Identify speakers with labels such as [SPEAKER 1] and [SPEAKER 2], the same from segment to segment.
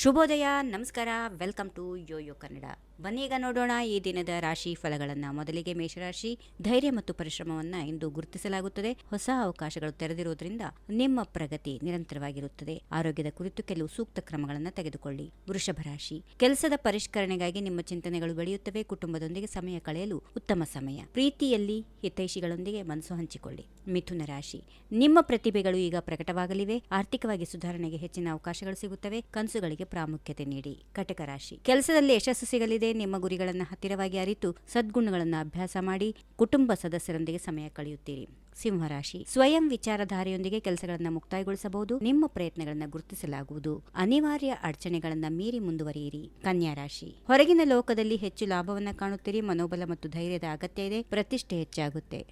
[SPEAKER 1] ಶುಭೋದಯ, ನಮಸ್ಕಾರ, welcome to Yoyo Kannada. ಬನ್ನೀಗ ನೋಡೋಣ ಈ ದಿನದ ರಾಶಿ ಫಲಗಳನ್ನು. ಮೊದಲಿಗೆ ಮೇಷರಾಶಿ. ಧೈರ್ಯ ಮತ್ತು ಪರಿಶ್ರಮವನ್ನು ಇಂದು ಗುರುತಿಸಲಾಗುತ್ತದೆ. ಹೊಸ ಅವಕಾಶಗಳು ತೆರೆದಿರುವುದರಿಂದ ನಿಮ್ಮ ಪ್ರಗತಿ ನಿರಂತರವಾಗಿರುತ್ತದೆ. ಆರೋಗ್ಯದ ಕುರಿತು ಕೆಲವು ಸೂಕ್ತ ಕ್ರಮಗಳನ್ನು ತೆಗೆದುಕೊಳ್ಳಿ. ವೃಷಭ ರಾಶಿ. ಕೆಲಸದ ಪರಿಷ್ಕರಣೆಗಾಗಿ ನಿಮ್ಮ ಚಿಂತನೆಗಳು ಬೆಳೆಯುತ್ತವೆ. ಕುಟುಂಬದೊಂದಿಗೆ ಸಮಯ ಕಳೆಯಲು ಉತ್ತಮ ಸಮಯ. ಪ್ರೀತಿಯಲ್ಲಿ ಹಿತೈಷಿಗಳೊಂದಿಗೆ ಮನಸ್ಸು ಹಂಚಿಕೊಳ್ಳಿ. ಮಿಥುನ ರಾಶಿ. ನಿಮ್ಮ ಪ್ರತಿಭೆಗಳು ಈಗ ಪ್ರಕಟವಾಗಲಿವೆ. ಆರ್ಥಿಕವಾಗಿ ಸುಧಾರಣೆಗೆ ಹೆಚ್ಚಿನ ಅವಕಾಶಗಳು ಸಿಗುತ್ತವೆ. ಕನಸುಗಳಿಗೆ ಪ್ರಾಮುಖ್ಯತೆ ನೀಡಿ. ಕಟಕ ರಾಶಿ. ಕೆಲಸದಲ್ಲಿ ಯಶಸ್ಸು ಸಿಗಲಿದೆ. ನಿಮ್ಮ ಗುರಿಗಳನ್ನು ಹತ್ತಿರವಾಗಿ ಅರಿತು ಸದ್ಗುಣಗಳನ್ನು ಅಭ್ಯಾಸ ಮಾಡಿ ಕುಟುಂಬ ಸದಸ್ಯರೊಂದಿಗೆ ಸಮಯ ಕಳೆಯುತ್ತೀರಿ. ಸಿಂಹರಾಶಿ. ಸ್ವಯಂ ವಿಚಾರಧಾರೆಯೊಂದಿಗೆ ಕೆಲಸಗಳನ್ನು ಮುಕ್ತಾಯಗೊಳಿಸಬಹುದು. ನಿಮ್ಮ ಪ್ರಯತ್ನಗಳನ್ನು ಗುರುತಿಸಲಾಗುವುದು. ಅನಿವಾರ್ಯ ಅಡಚಣೆಗಳನ್ನು ಮೀರಿ ಮುಂದುವರಿಯಿರಿ. ಕನ್ಯಾ ರಾಶಿ. ಹೊರಗಿನ ಲೋಕದಲ್ಲಿ ಹೆಚ್ಚು ಲಾಭವನ್ನು ಕಾಣುತ್ತೀರಿ. ಮನೋಬಲ ಮತ್ತು ಧೈರ್ಯದ ಅಗತ್ಯ ಇದೆ. ಪ್ರತಿಷ್ಠೆ ಹೆಚ್ಚಾಗುತ್ತೆ.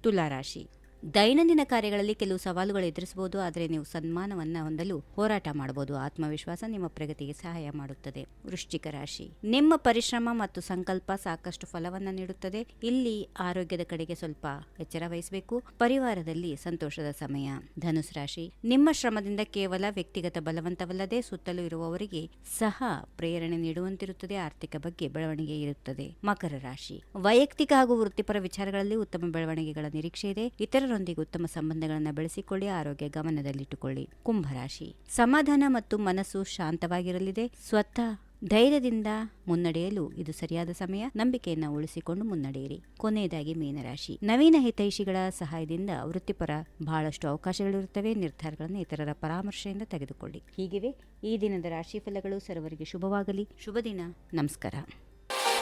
[SPEAKER 1] ತುಲಾ ರಾಶಿ. ದೈನಂದಿನ ಕಾರ್ಯಗಳಲ್ಲಿ ಕೆಲವು ಸವಾಲುಗಳು ಎದುರಿಸಬಹುದು, ಆದರೆ ನೀವು ಸನ್ಮಾನವನ್ನು ಹೊಂದಲು ಹೋರಾಟ ಮಾಡಬಹುದು. ಆತ್ಮವಿಶ್ವಾಸ ನಿಮ್ಮ ಪ್ರಗತಿಗೆ ಸಹಾಯ ಮಾಡುತ್ತದೆ. ವೃಶ್ಚಿಕ ರಾಶಿ. ನಿಮ್ಮ ಪರಿಶ್ರಮ ಮತ್ತು ಸಂಕಲ್ಪ ಸಾಕಷ್ಟು ಫಲವನ್ನು ನೀಡುತ್ತದೆ. ಇಲ್ಲಿ ಆರೋಗ್ಯದ ಕಡೆಗೆ ಸ್ವಲ್ಪ ಎಚ್ಚರ ವಹಿಸಬೇಕು. ಪರಿವಾರದಲ್ಲಿ ಸಂತೋಷದ ಸಮಯ. ಧನುಸ್ ರಾಶಿ. ನಿಮ್ಮ ಶ್ರಮದಿಂದ ಕೇವಲ ವ್ಯಕ್ತಿಗತ ಬಲವಂತವಲ್ಲದೆ ಸುತ್ತಲೂ ಇರುವವರಿಗೆ ಸಹ ಪ್ರೇರಣೆ ನೀಡುವಂತಿರುತ್ತದೆ. ಆರ್ಥಿಕ ಬಗ್ಗೆ ಬೆಳವಣಿಗೆ ಇರುತ್ತದೆ. ಮಕರ ರಾಶಿ. ವೈಯಕ್ತಿಕ ಹಾಗೂ ವೃತ್ತಿಪರ ವಿಚಾರಗಳಲ್ಲಿ ಉತ್ತಮ ಬೆಳವಣಿಗೆಗಳ ನಿರೀಕ್ಷೆ ಇದೆ. ಇತರರೊಂದಿಗೆ ಉತ್ತಮ ಸಂಬಂಧಗಳನ್ನು ಬೆಳೆಸಿಕೊಳ್ಳಿ. ಆರೋಗ್ಯ ಗಮನದಲ್ಲಿಟ್ಟುಕೊಳ್ಳಿ. ಕುಂಭರಾಶಿ. ಸಮಾಧಾನ ಮತ್ತು ಮನಸ್ಸು ಶಾಂತವಾಗಿರಲಿದೆ. ಸ್ವತಃ ಧೈರ್ಯದಿಂದ ಮುನ್ನಡೆಯಲು ಇದು ಸರಿಯಾದ ಸಮಯ. ನಂಬಿಕೆಯನ್ನು ಉಳಿಸಿಕೊಂಡು ಮುನ್ನಡೆಯಿರಿ. ಕೊನೆಯದಾಗಿ ಮೀನರಾಶಿ. ನವೀನ ಹಿತೈಷಿಗಳ ಸಹಾಯದಿಂದ ವೃತ್ತಿಪರ ಬಹಳಷ್ಟು ಅವಕಾಶಗಳಿರುತ್ತವೆ. ನಿರ್ಧಾರಗಳನ್ನು ಇತರರ ಪರಾಮರ್ಶೆಯಿಂದ ತೆಗೆದುಕೊಳ್ಳಿ. ಹೀಗಿವೆ ಈ ದಿನದ ರಾಶಿ ಫಲಗಳು. ಸರ್ವರಿಗೆ ಶುಭವಾಗಲಿ. ಶುಭ ದಿನ. ನಮಸ್ಕಾರ.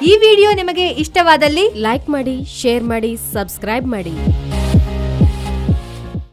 [SPEAKER 2] ಈ ವಿಡಿಯೋ ನಿಮಗೆ ಇಷ್ಟವಾದಲ್ಲಿ ಲೈಕ್ ಮಾಡಿ, ಶೇರ್ ಮಾಡಿ, ಸಬ್ಸ್ಕ್ರೈಬ್ ಮಾಡಿ.